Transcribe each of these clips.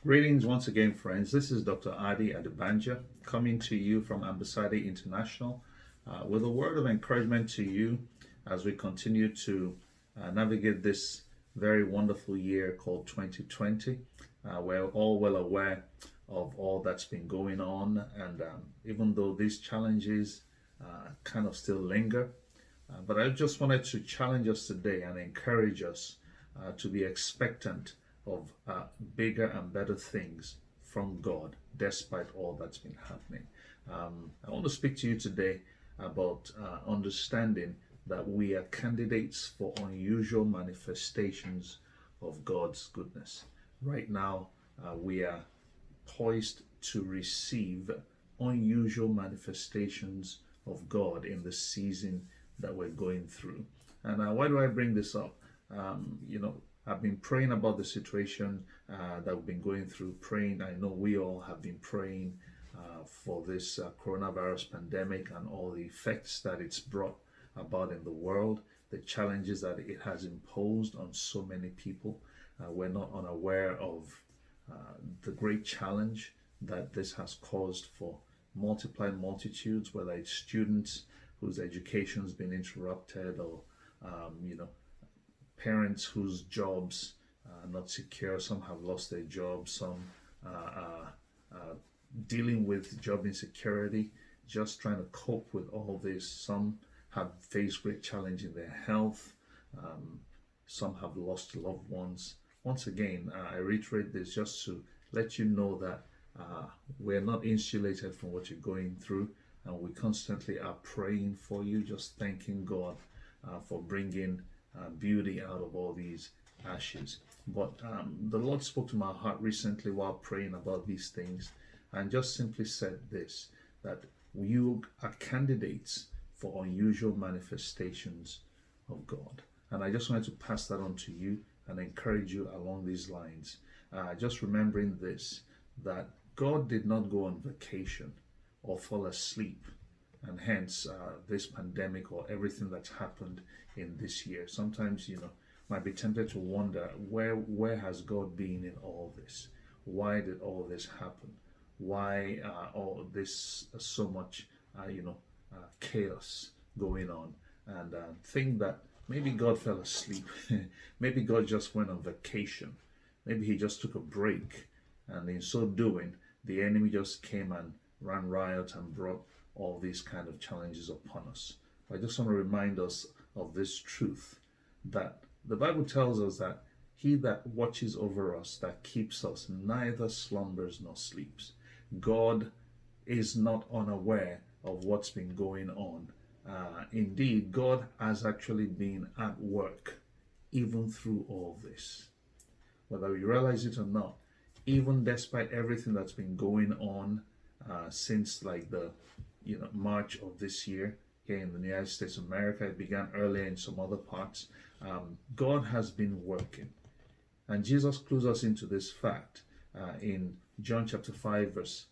Greetings once again, friends. This is Dr. Adi Adibanja coming to you from Ambassador International with a word of encouragement to you as we continue to navigate this very wonderful year called 2020. We're all well aware of all that's been going on, and even though these challenges kind of still linger, but I just wanted to challenge us today and encourage us to be expectant of bigger and better things from God despite all that's been happening. I want to speak to you today about understanding that we are candidates for unusual manifestations of God's goodness. Right now, we are poised to receive unusual manifestations of God in the season that we're going through. And why do I bring this up? I've been praying about the situation that we've been going through, praying. I know we all have been praying for this coronavirus pandemic and all the effects that it's brought about in the world, the challenges that it has imposed on so many people. We're not unaware of the great challenge that this has caused for multiplied multitudes, whether it's students whose education has been interrupted, or parents whose jobs are not secure. Some have lost their jobs. Some are dealing with job insecurity, just trying to cope with all this. Some have faced great challenge in their health. Some have lost loved ones. Once again, I reiterate this just to let you know that we're not insulated from what you're going through, and we constantly are praying for you, just thanking God for bringing beauty out of all these ashes. But the Lord spoke to my heart recently while praying about these things, and just simply said this, that you are candidates for unusual manifestations of God. And I just wanted to pass that on to you and encourage you along these lines. Just remembering this, that God did not go on vacation or fall asleep, and hence this pandemic or everything that's happened in this year. Sometimes, might be tempted to wonder, where has God been in all this? Why did all this happen? Why all this so much, chaos going on? And think that maybe God fell asleep. Maybe God just went on vacation. Maybe he just took a break, and in so doing, the enemy just came and ran riot and brought all these kind of challenges upon us. I just want to remind us of this truth, that the Bible tells us that he that watches over us, that keeps us, neither slumbers nor sleeps. God is not unaware of what's been going on. Indeed, God has actually been at work even through all this. Whether we realize it or not, even despite everything that's been going on since like the March of this year here in the United States of America. It began earlier in some other parts. God has been working. And Jesus clues us into this fact in John chapter 5 verse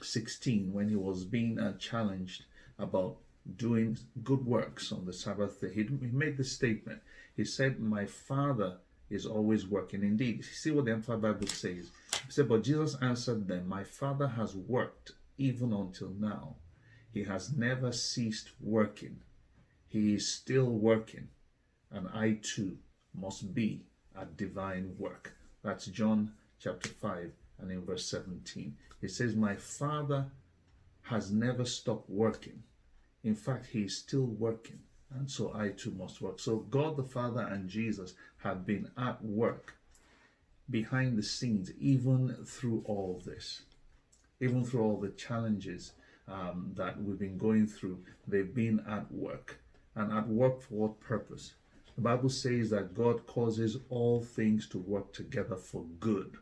16, when he was being challenged about doing good works on the Sabbath day. He made this statement. He said, "My Father is always working." Indeed, see what the Amplified Bible says. He said, "But Jesus answered them, my Father has worked even until now. He has never ceased working. He is still working, and I too must be at divine work." That's John chapter 5 and in verse 17. It says, "My Father has never stopped working. In fact, he is still working, and so I too must work." So God the Father and Jesus have been at work behind the scenes, even through all this. Even through all the challenges that we've been going through, they've been at work. And at work for what purpose? The Bible says that God causes all things to work together for good,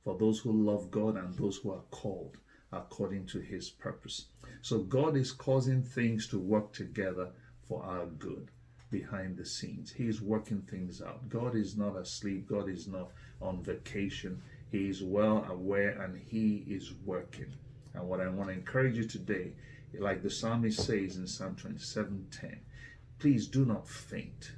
for those who love God and those who are called according to his purpose. So God is causing things to work together for our good behind the scenes. He is working things out. God is not asleep. God is not on vacation. He is well aware, and he is working. And what I want to encourage you today, like the psalmist says in Psalm 27:10, please do not faint,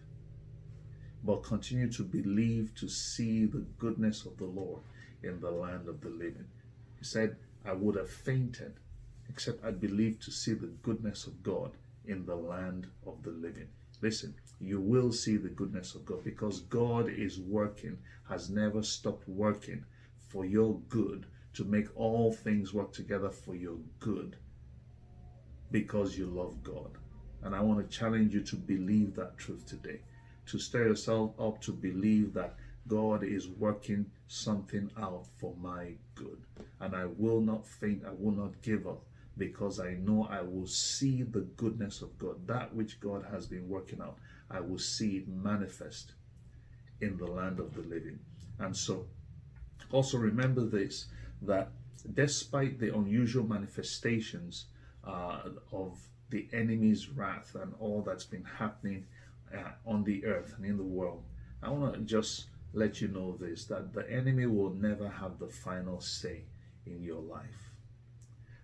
but continue to believe to see the goodness of the Lord in the land of the living. He said, I would have fainted, except I believed to see the goodness of God in the land of the living. Listen, you will see the goodness of God, because God is working, has never stopped working for your good, to make all things work together for your good, because you love God. And I want to challenge you to believe that truth today, to stir yourself up to believe that God is working something out for my good. And I will not faint, I will not give up, because I know I will see the goodness of God. That which God has been working out, I will see it manifest in the land of the living. And so also remember this, that despite the unusual manifestations of the enemy's wrath and all that's been happening on the earth and in the world, I want to just let you know this, that the enemy will never have the final say in your life.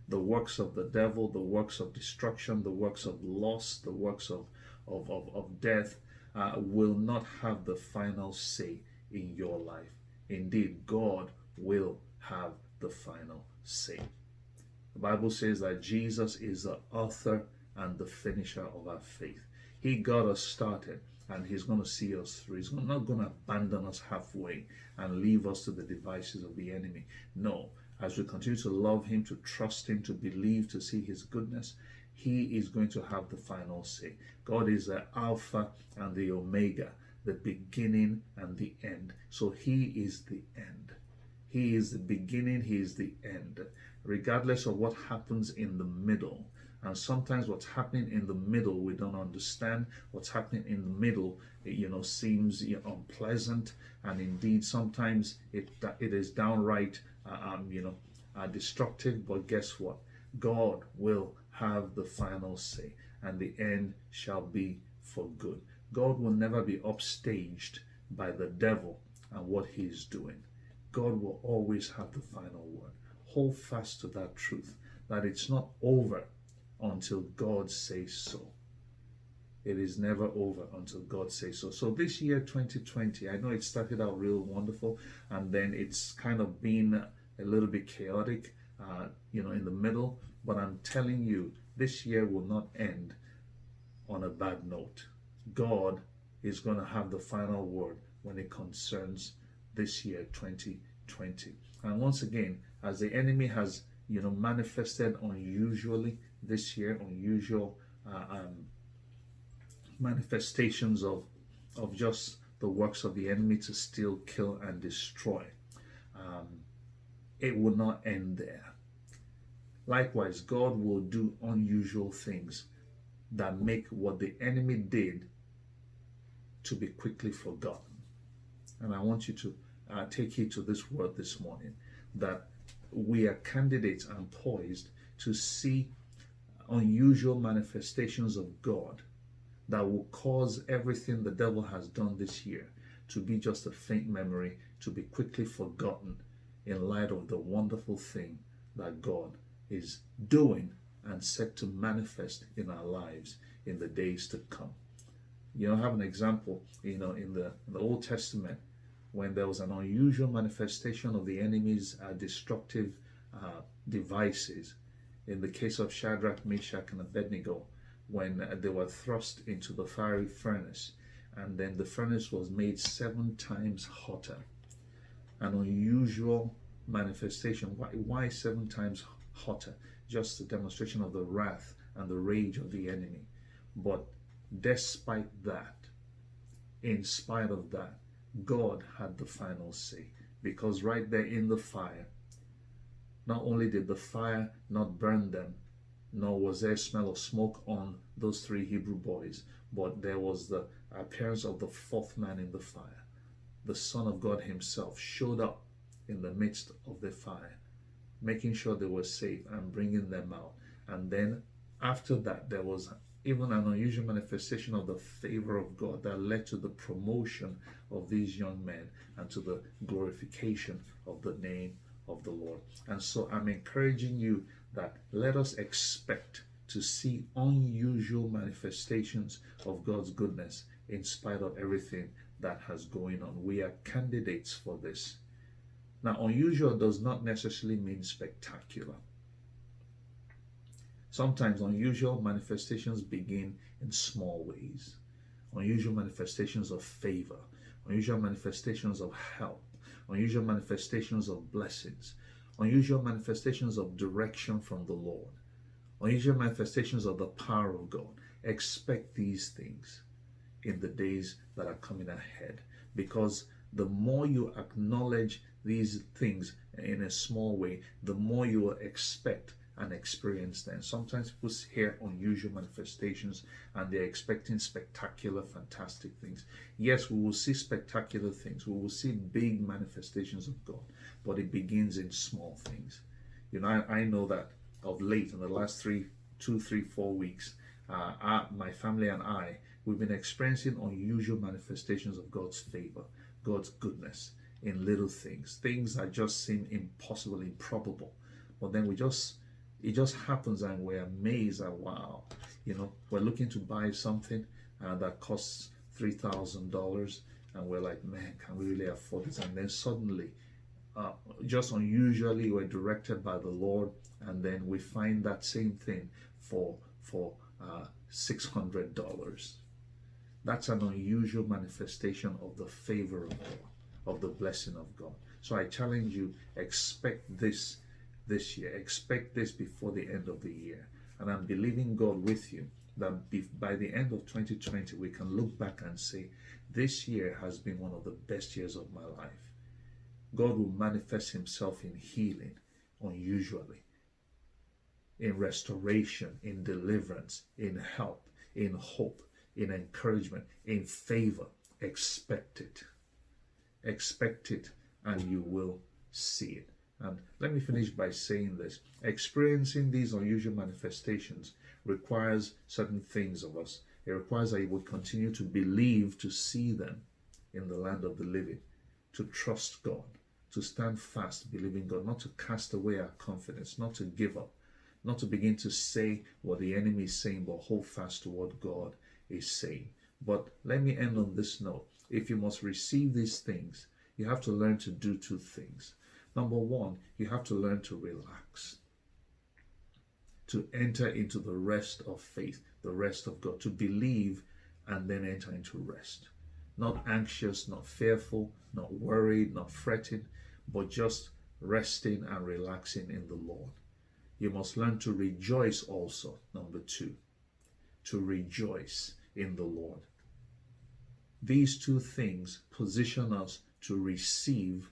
The works of the devil, the works of destruction, the works of loss, the works of death will not have the final say in your life. Indeed, God will have the final say. The Bible says that Jesus is the author and the finisher of our faith. He got us started, and he's going to see us through. He's not going to abandon us halfway and leave us to the devices of the enemy. No, as we continue to love him, to trust him, to believe, to see his goodness, he is going to have the final say. God is the Alpha and the Omega, the beginning and the end. So he is the end. He is the beginning, he is the end, regardless of what happens in the middle. And sometimes what's happening in the middle we don't understand. What's happening in the middle, seems unpleasant, and indeed sometimes it is downright destructive. But guess what? God will have the final say, and the end shall be for good. God will never be upstaged by the devil and what he's doing. God will always have the final word. Hold fast to that truth, that it's not over until God says so. It is never over until God says so. So this year, 2020, I know it started out real wonderful, and then it's kind of been a little bit chaotic, in the middle. But I'm telling you, this year will not end on a bad note. God is going to have the final word when it concerns this year, 2020. And once again, as the enemy has manifested unusually this year, unusual manifestations of just the works of the enemy to steal, kill, and destroy, it will not end there. Likewise, God will do unusual things that make what the enemy did to be quickly forgotten. And I want you to take heed to this word this morning, that we are candidates and poised to see unusual manifestations of God that will cause everything the devil has done this year to be just a faint memory, to be quickly forgotten in light of the wonderful thing that God is doing and set to manifest in our lives in the days to come. I have an example, in the Old Testament, when there was an unusual manifestation of the enemy's destructive devices. In the case of Shadrach, Meshach, and Abednego, when they were thrust into the fiery furnace, and then the furnace was made 7 times hotter. An unusual manifestation. Why 7 times hotter? Just a demonstration of the wrath and the rage of the enemy. But despite that, in spite of that, God had the final say, because right there in the fire, not only did the fire not burn them, nor was there a smell of smoke on those 3 Hebrew boys, but there was the appearance of the 4th man in the fire. The Son of God himself showed up in the midst of the fire, making sure they were safe and bringing them out. And then after that, there was even an unusual manifestation of the favor of God that led to the promotion of these young men and to the glorification of the name of the Lord. And so I'm encouraging you that let us expect to see unusual manifestations of God's goodness in spite of everything that has going on. We are candidates for this. Now, unusual does not necessarily mean spectacular. Sometimes unusual manifestations begin in small ways. Unusual manifestations of favor, unusual manifestations of help, unusual manifestations of blessings, unusual manifestations of direction from the Lord, unusual manifestations of the power of God. Expect these things in the days that are coming ahead, because the more you acknowledge these things in a small way, the more you will expect and experience them. Sometimes people hear unusual manifestations and they're expecting spectacular, fantastic things. Yes, we will see spectacular things. We will see big manifestations of God, but it begins in small things. You know, I know that of late, in the last 2, 3, 4 weeks, my family and I, we've been experiencing unusual manifestations of God's favor, God's goodness in little things that just seem impossible, improbable. But then it just happens and we're amazed at, wow, you know, we're looking to buy something that costs $3,000 and we're like, man, can we really afford this? And then suddenly, just unusually, we're directed by the Lord, and then we find that same thing for $600. That's an unusual manifestation of the favor of God, of the blessing of God. So I challenge you, expect this year. Expect this before the end of the year. And I'm believing God with you that by the end of 2020, we can look back and say, this year has been one of the best years of my life. God will manifest himself in healing unusually, in restoration, in deliverance, in help, in hope, in encouragement, in favor. Expect it. Expect it, and you will see it. And let me finish by saying this. Experiencing these unusual manifestations requires certain things of us. It requires that we continue to believe to see them in the land of the living, to trust God, to stand fast believing God, not to cast away our confidence, not to give up, not to begin to say what the enemy is saying, but hold fast to what God is saying. But let me end on this note. If you must receive these things, you have to learn to do 2 things. Number 1, you have to learn to relax, to enter into the rest of faith, the rest of God, to believe and then enter into rest. Not anxious, not fearful, not worried, not fretting, but just resting and relaxing in the Lord. You must learn to rejoice also, number 2, to rejoice in the Lord. These 2 things position us to receive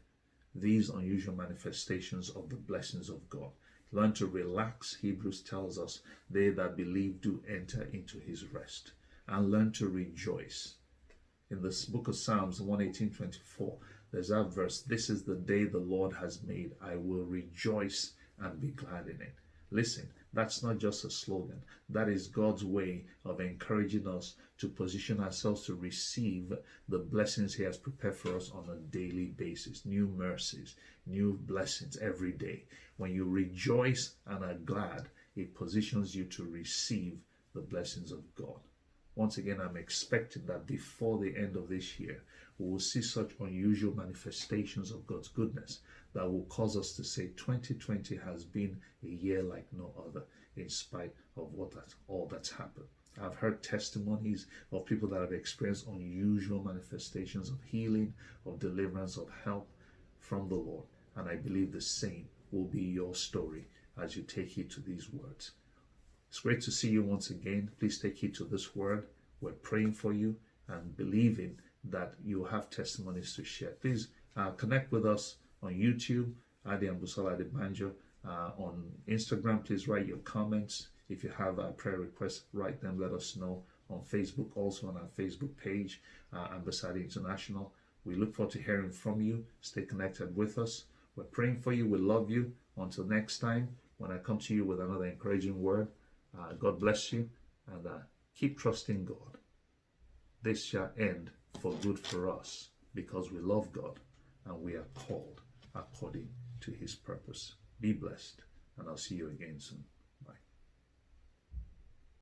these unusual manifestations of the blessings of God. Learn to relax. Hebrews tells us, they that believe do enter into his rest. And learn to rejoice. In this book of Psalms 118:24, there's that verse, this is the day the Lord has made. I will rejoice and be glad in it. Listen, that's not just a slogan. That is God's way of encouraging us to position ourselves to receive the blessings he has prepared for us on a daily basis. New mercies, new blessings every day. When you rejoice and are glad, it positions you to receive the blessings of God. Once again, I'm expecting that before the end of this year, we will see such unusual manifestations of God's goodness that will cause us to say 2020 has been a year like no other, in spite of all that's happened. I've heard testimonies of people that have experienced unusual manifestations of healing, of deliverance, of help from the Lord. And I believe the same will be your story as you take heed to these words. It's great to see you once again. Please take heed to this word. We're praying for you and believing that you have testimonies to share. Please connect with us on YouTube, Adi Ambusala Adebanjo. On Instagram, please write your comments. If you have a prayer request, write them, let us know. On Facebook, also on our Facebook page, Ambassador International. We look forward to hearing from you. Stay connected with us. We're praying for you. We love you. Until next time, when I come to you with another encouraging word, God bless you, and keep trusting God. This shall end for good for us, because we love God and we are called according to his purpose. Be blessed, and I'll see you again soon.